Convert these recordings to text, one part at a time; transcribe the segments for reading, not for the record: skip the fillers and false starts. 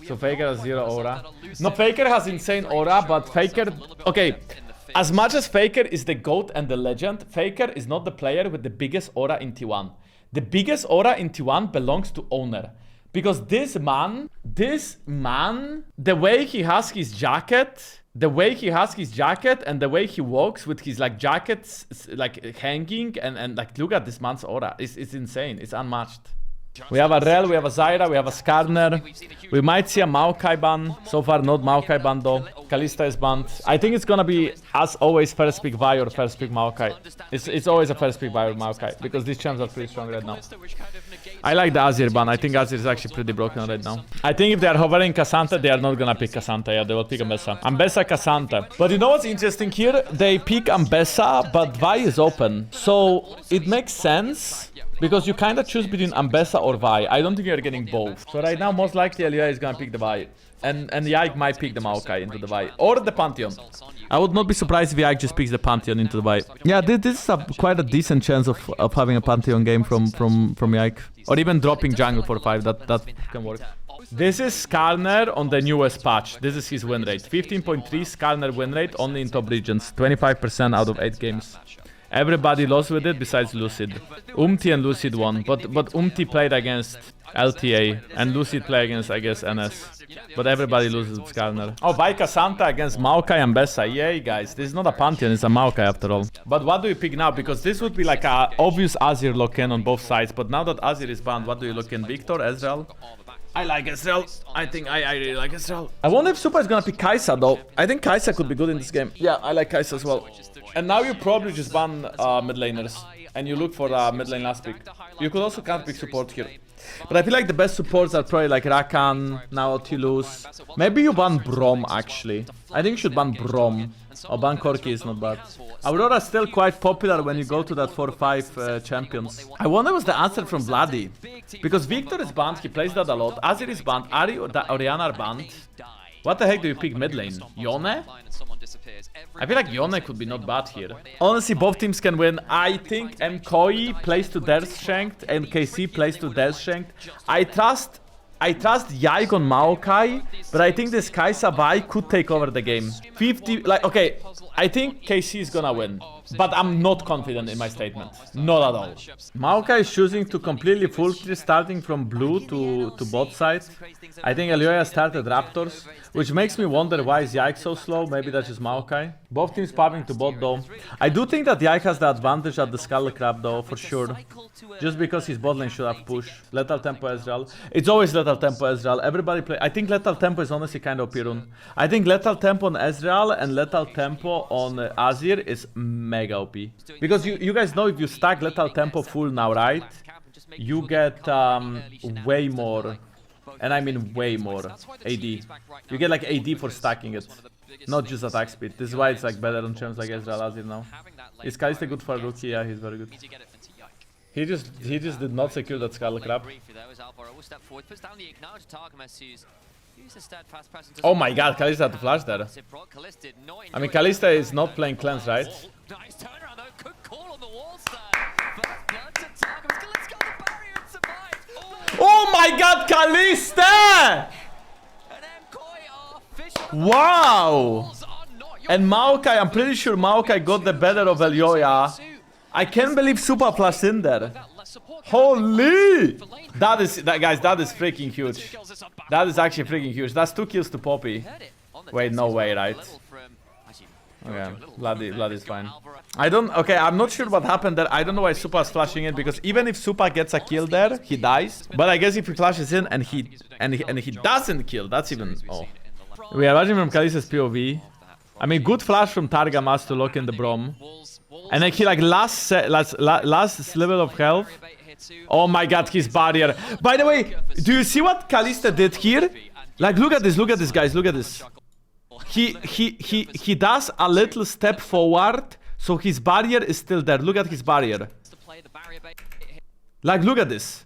So Faker has 0 aura. No, Faker has insane aura, but Faker... Okay, as much as Faker is the GOAT and the legend, Faker is not the player with the biggest aura in T1. The biggest aura in T1 belongs to Owner. Because this man, the way he has his jacket, and the way he walks with his like jackets like hanging and like look at this man's aura. It's insane. It's unmatched. We have a Rel, we have a Zyra, we have a Skarner. We might see a Mkoi ban. So far, not Mkoi ban though. Kalista is banned. I think it's gonna be, as always, first pick Vi or first pick Mkoi. It's always a first pick Vi or Mkoi because these champs are pretty strong right now. I like the Azir ban. I think Azir is actually pretty broken right now. I think if they are hovering Cassandra, they are not gonna pick Cassandra. Yeah, they will pick Ambessa. Ambessa, Cassandra. But you know what's interesting here? They pick Ambessa, but Vi is open. So it makes sense. Because you kind of choose between Ambessa or Vi. I don't think you're getting both. So right now, most likely, Elia is gonna pick the Vi. And Yike might pick the Mkoi into the Vi. Or the Pantheon. I would not be surprised if Yike just picks the Pantheon into the Vi. Yeah, this is quite a decent chance of having a Pantheon game from Yike. Or even dropping jungle for 5. That can work. This is Skarner on the newest patch. This is his win rate. 15.3 Skarner win rate only in top regions. 25% out of 8 games. Everybody lost with it besides Lucid. Umti and Lucid won, but Umti played against LTA and Lucid played against, I guess, NS. But everybody loses with Skarner. Oh, Vaika Santa against Mkoi and Bessa. Yay, guys. This is not a Pantheon, it's a Mkoi after all. But what do you pick now? Because this would be like a obvious Azir lock-in on both sides. But now that Azir is banned, what do you look in? Victor, Ezreal? I like Ezreal. I think I really like Ezreal. I wonder if Super is gonna pick Kai'Sa though. I think Kai'Sa could be good in this game. Yeah, I like Kai'Sa as well. And now you probably just ban mid laners. And you look for mid lane last pick. You could also can't pick support here. But I feel like the best supports are probably like Rakan, now Nautilus. Maybe you ban Braum actually. I think you should ban Braum. Or ban Corki is not bad. Aurora is still quite popular when you go to that 4-5 champions. I wonder what's the answer from Vladi. Because Victor is banned, he plays that a lot. Azir is banned, Ari or Orianna are banned. What the heck do you pick mid lane? Yone? I feel like Yone could be not bad here. Honestly, both teams can win. I think Mkoi plays to Deathshanked and KC plays to Deathshanked. I trust Yike on Mkoi, but I think this Kai'Sa Vi could take over the game. 50, like, okay, I think KC is gonna win, but I'm not confident in my statement. Not at all. Mkoi is choosing to completely full clear starting from blue to bot side. I think Elioya started Raptors, which makes me wonder why is Yike so slow. Maybe that's just Mkoi. Both teams popping to bot though. I do think that Yike has the advantage at the Skull Crab though, for sure. Just because his bot lane should have push. Lethal Tempo Ezreal. It's always Lethal Tempo Ezreal. Everybody play. I think Lethal Tempo is honestly kind of Pirun. I think Lethal Tempo on Ezreal and Lethal Tempo on Azir is mega OP. Because you guys know if you stack Lethal Tempo full now, right? You get way more. And I mean way more AD. You get like AD for stacking it. Not just attack speed. This is why it's like better on champs like Ezreal Azir now. Is Kalista good for a rookie? Yeah, he's very good. He just did not secure that Skull Crab. Oh my god, Kalista had to flash there. I mean, Kalista is not playing Cleanse, right? Oh my god, Kalista! Wow! And Mkoi, I'm pretty sure Mkoi got the better of Elioya. I can't believe Super flashed in there. Holy! Guys, that is freaking huge. That is actually freaking huge. That's 2 kills to Poppy. Wait, no way, right? Okay, Vlad is fine. Okay, I'm not sure what happened there. I don't know why Supa is flashing in, because even if Supa gets a kill there, he dies. But I guess if he flashes in and he doesn't kill, that's even... Oh. We are watching from Kalista's POV. I mean, good flash from Targamas to lock in the Braum. And then he like last level of health. Oh my god, his barrier. By the way, do you see what Kalista did here? Like, look at this, guys, look at this. He does a little step forward, so his barrier is still there. Look at his barrier. Like, look at this.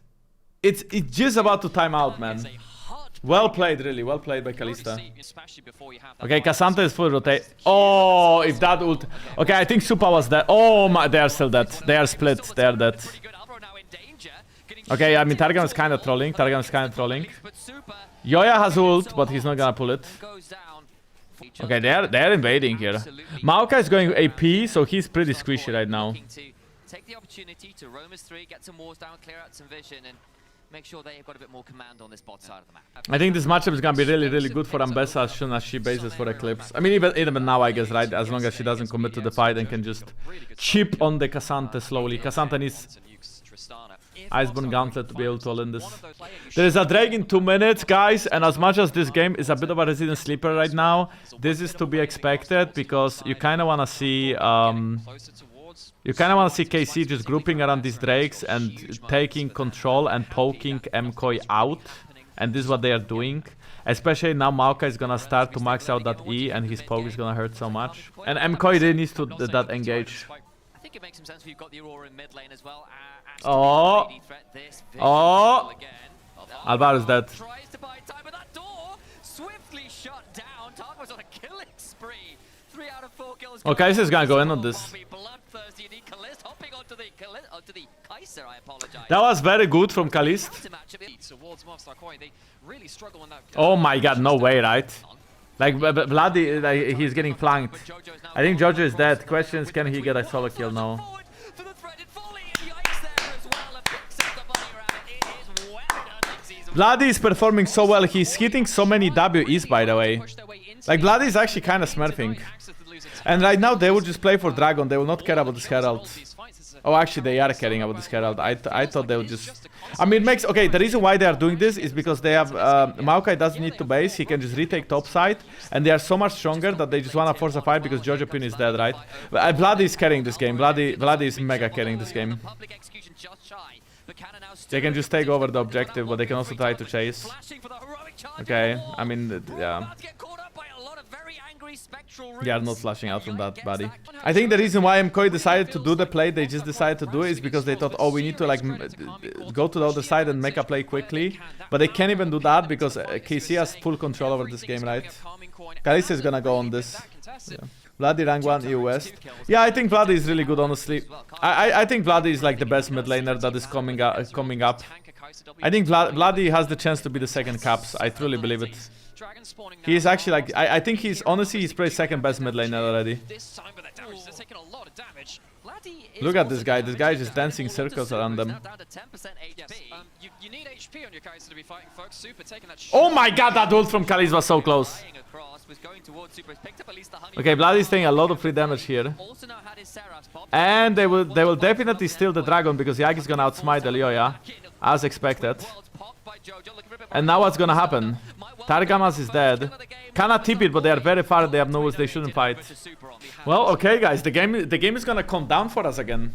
It's just about to time out, man. Well played, really. Well played by Kalista. Okay, Cassandra is full rotate. Oh, if that ult... Okay, I think Supa was dead. Oh my, they are still dead. They are split. They are dead. Okay, I mean, Targan is kind of trolling. Yoya has ult, but he's not gonna pull it. Okay, they're invading here. Mkoi is going AP, so he's pretty squishy right now. Take the opportunity to roam as 3, get some walls down, clear out some vision, and make sure they've got a bit more command on this bot side of the map. I think this matchup is gonna be really good for Ambessa as soon as she bases for Eclipse. I mean, even now, I guess, right? As long as she doesn't commit to the fight and can just chip on the K'Sante slowly. K'Sante needs Iceborne Gauntlet to be able to win this. There is a Drake in 2 minutes, guys, and as much as this game is a bit of a Resident Sleeper right now, this is to be expected because you kind of want to see KC just grouping around these Drakes and taking control and poking Mkoi out, and this is what they are doing. Especially now Mkoi is gonna start to max out that E, and his poke is gonna hurt so much. And Mkoi really needs to that engage. I think it makes some sense if you've got the Aurora in mid lane as well. Oh! Oh! Alvaro's dead. Tries to buy time, but that door swiftly shut down. Tarkos on a killing spree. 3 out of 4 kills. Okay, this is gonna go in on this. That was very good from Kalist. Oh my god, no way, right? Like, Bloody, like, he's getting flanked. I think Jojo is dead. Question is, can he get a solo kill now? Bloody is performing so well. He's hitting so many WEs, by the way. Like, Bloody is actually kind of smurfing. And right now, they will just play for Dragon. They will not care about this Herald. Oh, actually, they are caring about this Herald. I thought they would just... I mean, it makes... Okay, the reason why they are doing this is because they have... Mkoi doesn't need to base. He can just retake top side. And they are so much stronger that they just want to force a fight because Jojo Pin is dead, right? Bloody is carrying this game. Bloody is mega carrying this game. They can just take over the objective, but they can also try to chase. Okay, I mean, yeah. They are not flashing out from that, buddy. I think the reason why Mkoi decided to do the play they just decided to do is because they thought, oh, we need to like go to the other side and make a play quickly. But they can't even do that because KC has full control over this game, right? Kalista is gonna go on this. Yeah. Bloody rank 1 EU West. Yeah, I think Bloody is really good, honestly. I think Bloody is like the best mid laner that is coming up. I think Bloody has the chance to be the second Caps. I truly believe it. He is actually like, I think he's, honestly, he's probably second best mid laner already. Look at this guy is just dancing circles around them. Oh my god, that ult from Kalist was so close. Okay, Bloody is taking a lot of free damage here. And they will definitely steal the dragon because Yagi is gonna outsmite Elioya, as expected. And now what's gonna happen? Targamas is dead. Cannot tip it, but they are very far. They have no ways. They shouldn't fight. Well, okay, guys. The game is gonna calm down for us again.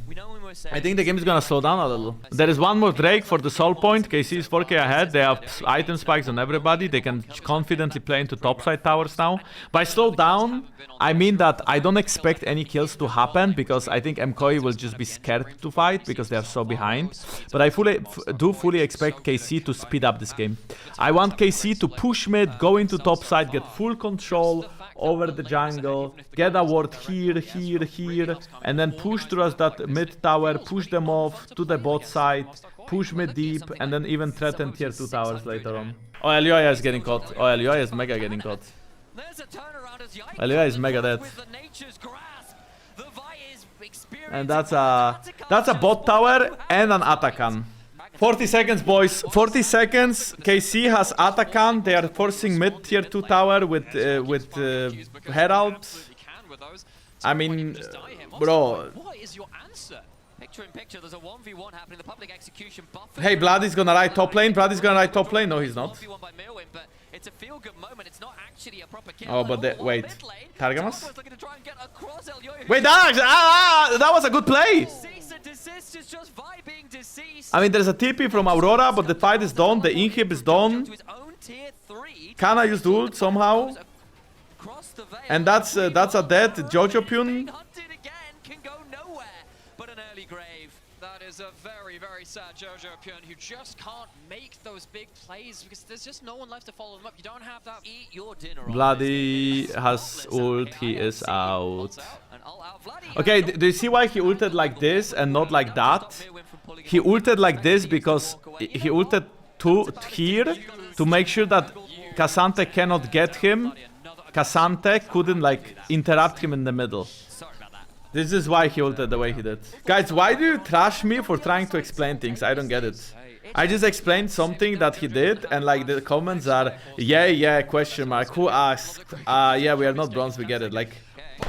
I think the game is gonna slow down a little. There is one more Drake for the soul point. KC is 4k ahead. They have item spikes on everybody. They can confidently play into topside towers now. By slow down, I mean that I don't expect any kills to happen because I think Mkoi will just be scared to fight because they are so behind. But I do fully expect KC to speed up this game. I want KC to push mid, go into topside, get full control over the jungle, get a ward here, and then push towards that mid tower, push them off to the bot side, push mid deep, and then even threaten tier 2 towers later on. Oh, Elioya is getting caught. Oh, Elioya is mega getting caught. Elioya is mega dead. And that's a bot tower and an Atakan. 40 seconds, boys. 40 seconds. KC has Atakan. They are forcing mid tier 2 tower with Herald. I mean, bro. Hey, Bloody's gonna ride top lane. Bloody's gonna ride top lane. No, he's not. Oh, but wait. Targamas? Wait, that was a good play. I mean, there's a TP from Aurora, but the fight is done. The inhib is done. Kana used ult somehow. And that's a dead Jojo Pyun. Is a very, very sad Jojo Pyun who just can't make those big plays because there's just no one left to follow them up. You don't have that. Eat your dinner. Bloody has ult, he is out. Okay, do you see why he ulted like this and not like that? He ulted like this because he ulted here to make sure that K'Sante cannot get him. K'Sante couldn't like interrupt him in the middle. This is why he ulted the way he did. Guys, why do you trash me for trying to explain things? I don't get it. I just explained something that he did, and like the comments are, yeah, question mark, who asked? Yeah, we are not bronze, we get it. Like,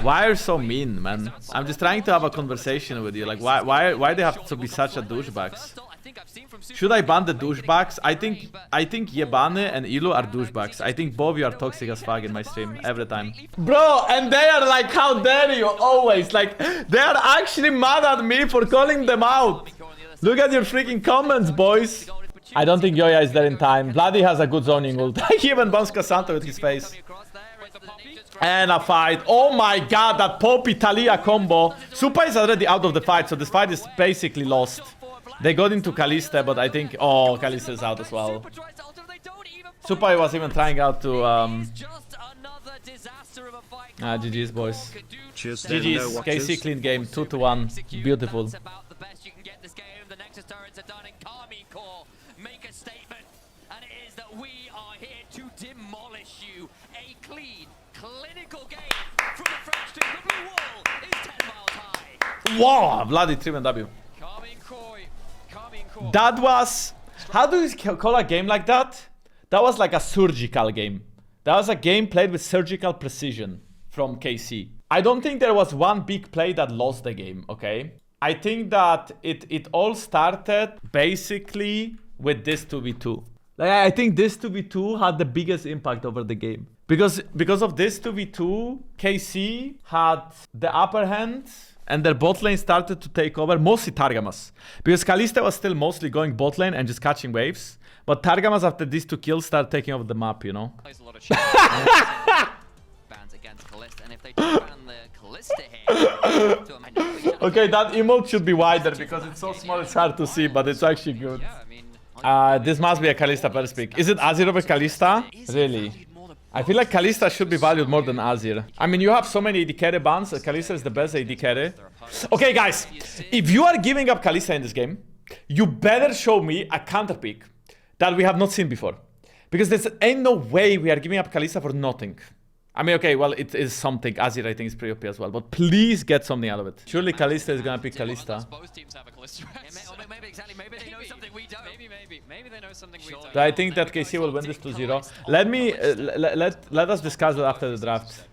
why are you so mean, man? I'm just trying to have a conversation with you. Like, why they have to be such a douchebags? Should I ban the douchebags? I think Yebane and Ilu are douchebags. I think both of you are toxic as fuck in my stream every time. Bro, and they are like, how dare you? Always like, they are actually mad at me for calling them out. Look at your freaking comments, boys. I don't think Yoya is there in time. Bloody has a good zoning ult. He even bounced K'Sante with his face. And a fight. Oh my god, that Poppy Talia combo. Supa is already out of the fight, so this fight is basically lost. They got into Kalista, but I think... Oh, Kalista is out as well. Supai was even trying out to... GG's, boys. GG's. KC clean game. 2-1. Beautiful. Make a statement, and it is that we are here to demolish you. A clean, clinical game from the French team. The blue wall is 10 miles high. Wow, bloody 3W. That was... How do you call a game like that? That was like a surgical game. That was a game played with surgical precision from KC. I don't think there was one big play that lost the game, okay? I think that it all started basically with this 2v2. Like, I think this 2v2 had the biggest impact over the game. Because of this 2v2, KC had the upper hand and their bot lane started to take over, mostly Targamas. Because Kalista was still mostly going bot lane and just catching waves. But Targamas, after these 2 kills, started taking over the map, you know? Okay, that emote should be wider because it's so small it's hard to see, but it's actually good. This must be a Kalista per speak. Is it Azir over Kalista? Really? I feel like Kalista should be valued more than Azir. I mean, you have so many AD carry bans. Kalista is the best AD carry. Okay, guys. If you are giving up Kalista in this game, you better show me a counter pick that we have not seen before. Because there ain't no way we are giving up Kalista for nothing. I mean, okay, well, it is something. Azir, I think, is pretty OP as well. But please get something out of it. Surely Kalista is gonna pick Kalista. Both teams have a Kalista. Maybe they know something we don't. Maybe they know something we don't. Do I think that KC will win this 2-0? Let me let us discuss it after the draft.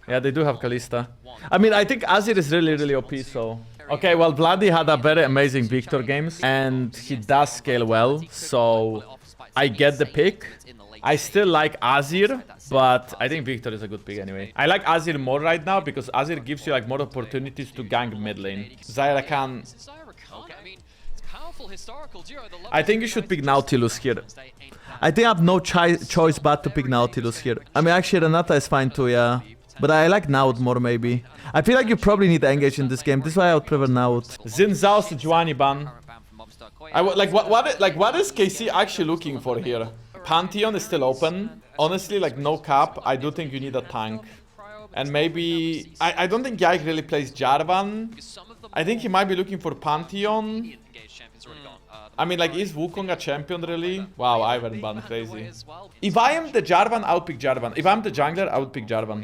Yeah, they do have Kalista. I mean, I think Azir is really OP, so... Okay, well, Vladi had a very amazing Victor games, and he does scale well, so I get the pick. I still like Azir, but I think Victor is a good pick anyway. I like Azir more right now because Azir gives you like more opportunities to gank mid lane. Zyra can... I think you should pick Nautilus here. I think I have no choice but to pick Nautilus here. I mean, actually Renata is fine too, yeah. But I like Naut more maybe. I feel like you probably need engage in this game. This is why I would prefer Naut. Xin Zhao's Juani ban. What is KC actually looking for here? Pantheon is still open. Honestly, like no cap, I do think you need a tank. And maybe... I don't think Yike really plays Jarvan. I think he might be looking for Pantheon. I mean, like, is Wukong a champion really? Wow, Ivan ban, crazy. If I am the Jarvan, I would pick Jarvan. If I'm the jungler, I would pick Jarvan.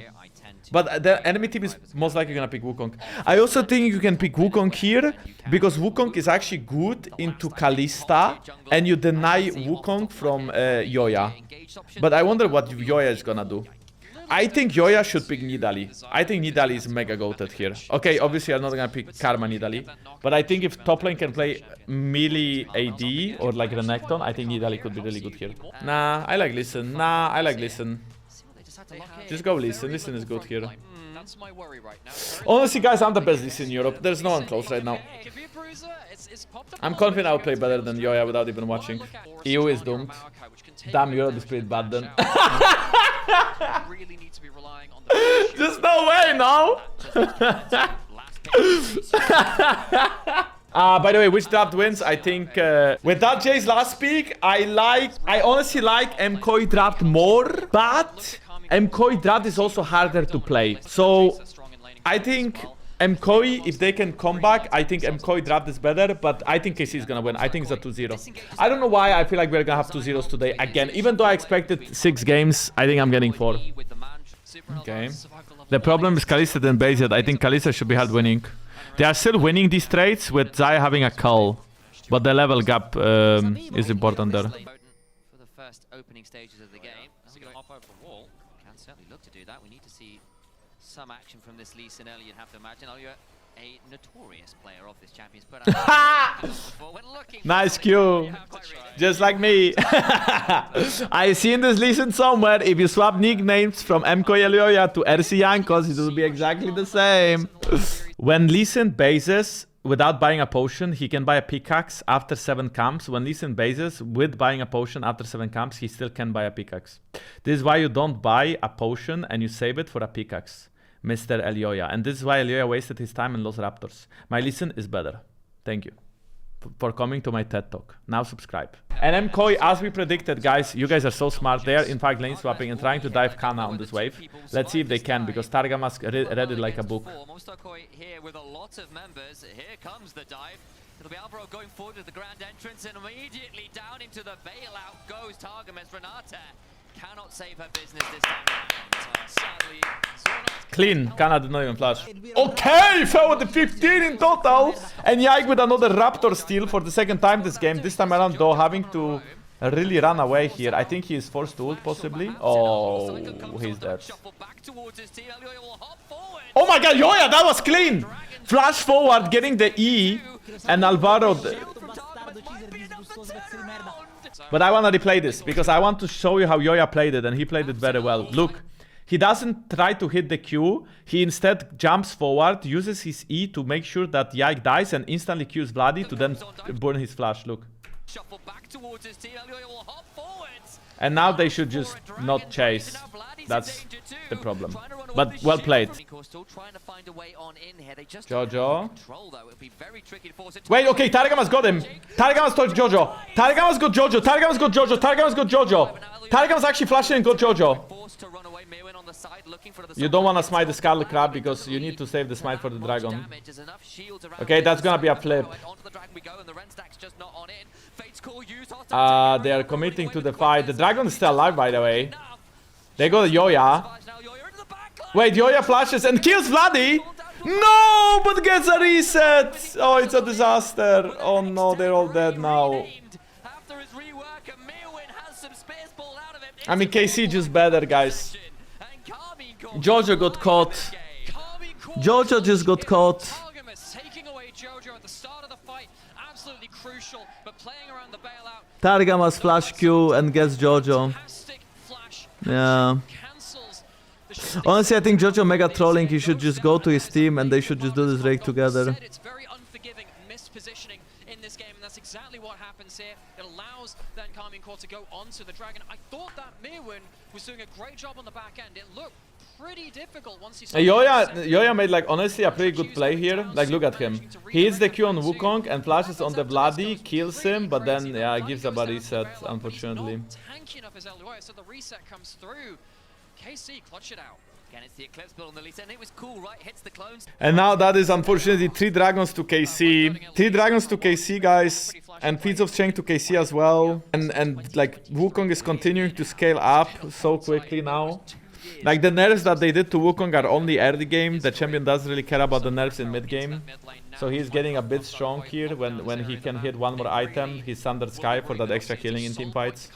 But the enemy team is most likely gonna pick Wukong. I also think you can pick Wukong here, because Wukong is actually good into Kalista, and you deny Wukong from Yoya. But I wonder what Yoya is gonna do. I think Yoya should pick Nidalee. I think Nidalee is mega goated here. Okay, obviously I'm not gonna pick Karma Nidalee, but I think if top lane can play melee AD or like Renekton, I think Nidalee could be really good here. Nah, I like Listen. Nah, I like Listen. Just go Listen. Listen is good here. Honestly, guys, I'm the best Listen in Europe. There's no one close right now. I'm confident I'll play better than Yoya without even watching. EU is doomed. Damn, Europe is pretty bad then. There's no way, no? By the way, which draft wins? I think with that Jay's last pick, I honestly like Mkoi draft more, but Mkoi draft is also harder to play. So I think Mkoi, if they can come back, I think Mkoi draft is better, but I think KC is gonna win. I think it's a 2-0. I don't know why I feel like we're gonna have 2-0s today again. Even though I expected 6 games, I think I'm getting 4. Okay. The problem is Kalista and Bayzet. I think Kalista should be held winning. They are still winning these trades with Zaya having a cull, but the level gap is important there. For the first opening stages of the game. Is he going to hop over the wall? Can certainly look to do that. We need to see some action from this Lee Sin early, you'd have to imagine. Are you a notorious player of this Champions put Nice Q. Just like me. I seen this Lee Sin somewhere. If you swap nicknames from Mkoi Elioya to RC Jankos, it will be exactly the same. When Lee Sin bases without buying a potion, he can buy a pickaxe after 7 camps. When Lee Sin bases with buying a potion after 7 camps, he still can buy a pickaxe. This is why you don't buy a potion and you save it for a pickaxe, Mr. Elioya. And this is why Elioya wasted his time and lost Raptors. My Lee Sin is better. Thank you for coming to my TED Talk. Now subscribe. And Mkoi, as we predicted, guys, you guys are so smart. They are in fact lane swapping and trying to dive Kana on this wave. Let's see if they can, because Targamas read it like a book. Mkoi here with a lot of members. Here comes the dive. It'll be Alvaro going forward to the grand entrance, and immediately down into the bailout goes Targamas. Renata cannot save her business this time around. Sadly, clean. Kana did not even flash. Okay, fell with the 15 in total. And Yike with another Raptor steal for the second time this game. This time around, though, having to really run away here. I think he is forced to ult, possibly. Oh, he's dead. Oh my god, Yoya, that was clean! Flash forward, getting the E, and Alvaro... But I want to replay this, because I want to show you how Yoya played it, and he played it very well. Look, he doesn't try to hit the Q, he instead jumps forward, uses his E to make sure that Yike dies, and instantly Qs Vladi to then burn his flash, look. And now they should just not chase. That's the problem. But well played. Jojo. Wait, okay, Targamas got him. Targamas touched Jojo. Targamas got Jojo. Targamas got Jojo. Targamas got Jojo. Targamas actually flashed in and got Jojo. You don't want to smite the Scarlet Crab because you need to save the smite for the dragon. Okay, that's gonna be a flip. They are committing to the fight. The dragon is still alive, by the way. They got a Yoya. Wait, Yoya flashes and kills Vladi. No, but gets a reset. Oh, it's a disaster. Oh no, they're all dead now. I mean, KC just better, guys. Jojo got caught. Jojo just got caught. Targamas flash Q and gets Jojo. Yeah. Honestly, I think Jojo mega trolling. He should just go to his team and they should just do this rake together. It's very unforgiving mispositioning in this game, and that's exactly what happens here. It allows then Kcorp to go onto the dragon. I thought that Mirwin was doing a great job on the back end. It looked pretty difficult once he Yoya made like honestly a pretty good play here. Like look at him. He hits the Q on Wukong and flashes on the Vladi, kills him, but then yeah, gives a bad reset, unfortunately. So the reset comes through. KC clutch it out. Again, it's the Eclipse build on the Lisa, and it was cool, right? Hits the clones. And now that is unfortunately 3 dragons to KC. 3 dragons to KC, guys. And Feats of Strength to KC as well. And like Wukong is continuing to scale up so quickly now. Like the nerfs that they did to Wukong are only early game. The champion doesn't really care about the nerfs in mid game. So he's getting a bit strong here when he can hit one more item. He's Thunder Sky for that extra healing in team fights.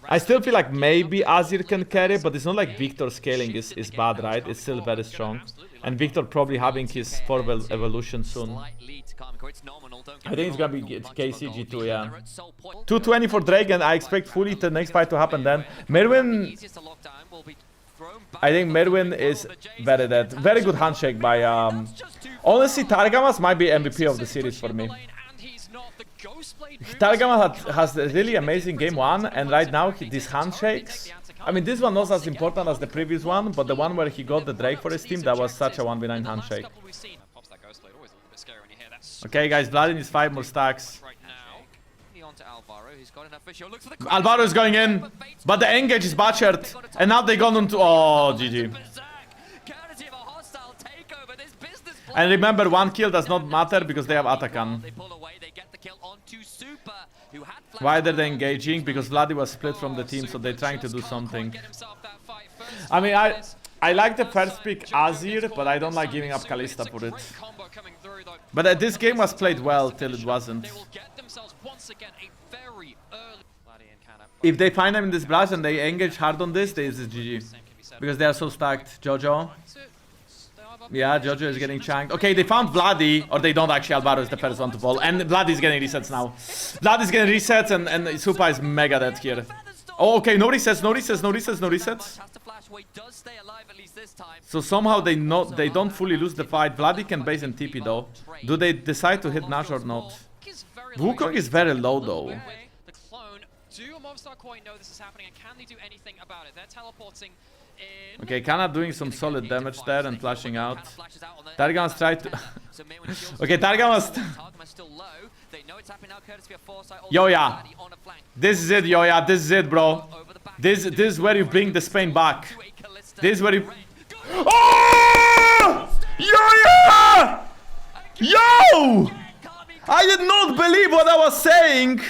I still feel like maybe Azir can carry, but it's not like Victor scaling is bad, right? It's still very strong. And Victor probably having his 4th evolution soon. I think it's gonna be KC G2, yeah. 220 for Dragon. I expect fully the next fight to happen then. Merwin... I think Merwin is very dead. Very good handshake by... Honestly, Targamas might be MVP of the series for me. Targamas has a really amazing game 1, and right now these handshakes... I mean, this one was as important as the previous one, but the one where he got the Drake for his team, that was such a 1v9 handshake. Okay, guys, Vlad needs 5 more stacks. Alvaro is going in, but the engage is butchered, and now they gone on to... Oh, GG. And remember, 1 kill does not matter because they have Atakan. They pull away, they get the kill onto Super, who had flash. Why are they engaging? Because Vladi was split from the team, so they're trying to do something. I mean, I like the first pick Azir, but I don't like giving up Kalista for it. But this game was played well till it wasn't. If they find them in this brush and they engage hard on this is GG. Because they are so stacked. Jojo. Yeah, Jojo is getting chunked. Okay, they found Vladi, or they don't actually. Alvaro is the first one to fall. And Vladi is getting resets now. Vladi is getting resets and Supa is mega dead here. Oh, okay, no resets, no resets, no resets, no resets. So somehow they don't fully lose the fight. Vladi can base in TP though. Do they decide to hit Nash or not? Wukong is very low though. Do Mkoi know this is happening and can they do anything about it? They're teleporting in. Okay, Kana doing some solid damage there and flashing out. Targamas tried to... Okay, Targamas... Yoya. This is it, Yoya. This is it, bro. This is where you bring the Spain back. This is where you... Oh! Yoya! Yo! I did not believe what I was saying.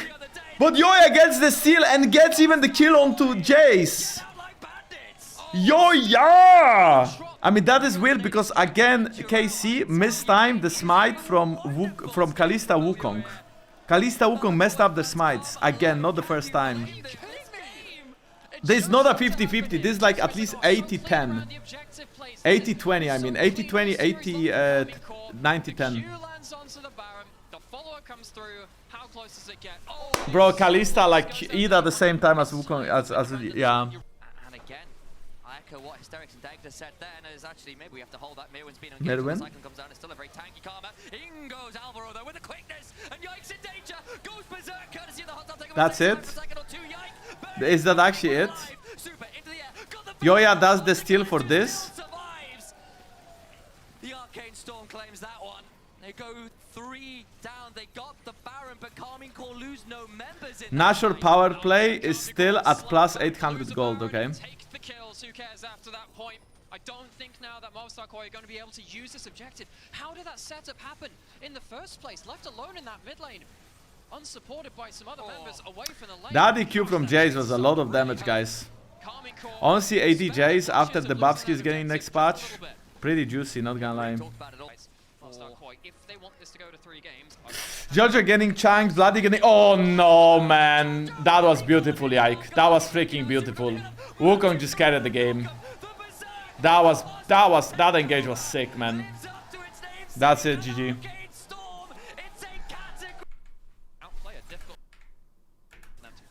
But Yoya gets the steal and gets even the kill onto Jace. Yoya! I mean, that is weird because again, KC mistimed the smite from Kalista Wukong. Kalista Wukong messed up the smites. Again, not the first time. This is not a 50-50. This is like at least 80-10. 80-20, I mean. 80-20, 90-10. Bro, Kalista like eat at the same time as Wukong, yeah. And again, I echo what Hysterics and Dagda said there, and is actually maybe we have to hold that. Mirwin's been on Mirwin? the cycling comes down, it's still a very tanky Karma. In goes Alvaro though with the quickness, and Yikes in danger, goes berserk, courtesy of the hot tap. That's it? Is that actually it? Yoya does the steal for this? The Arcane Storm claims that one. They go 3 down, they got the Baron, but Kcorp lose no members in Nashor power play is still at plus 800 gold, okay? Take the kills, who cares after that point? I don't think now that Mkoi are going to be able to use this objective. How did that setup happen in the first place? Left alone in that mid lane, unsupported by some other members away from the lane. That EQ from Jace was a lot of damage, guys. Honestly, AD Jace after the buffs he's getting next patch, pretty juicy, not gonna lie. If they want this to go to 3 games, Jojo getting chunked, Vladi getting... Oh no, man. That was beautiful, Yike. That was freaking beautiful. Wukong just carried the game. That engage was sick, man. That's it, GG.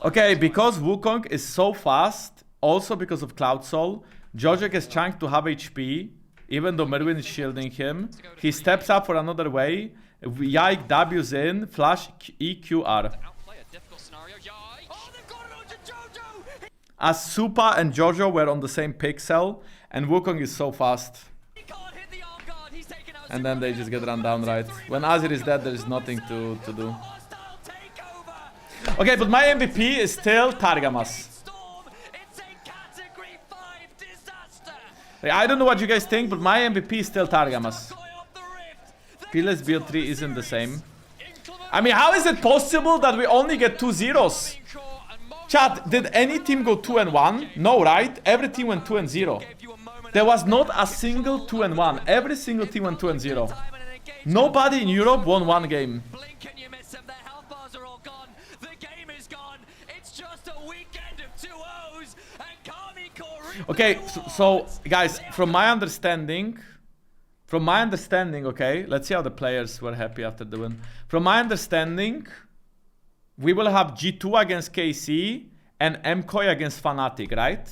Okay, because Wukong is so fast, also because of Cloud Soul, Jojo gets chunked to half HP. Even though Merwin is shielding him, he steps up for another way. Yike W's in, flash EQR. As Supa and Jojo were on the same pixel, and Wukong is so fast. And then they just get run down, right? When Azir is dead, there is nothing to do. Okay, but my MVP is still Targamas. I don't know what you guys think, but my MVP is still Targamas. Fearless Build 3 isn't the same. I mean, how is it possible that we only get 2 zeros? Chat, did any team go 2 and 1? No, right? Every team went 2 and 0. There was not a single 2 and 1. Every single team went 2 and 0. Nobody in Europe won 1 game. Okay, so guys, from my understanding, okay, let's see how the players were happy after the win. From my understanding, we will have G2 against KC and Mkoi against Fnatic, right?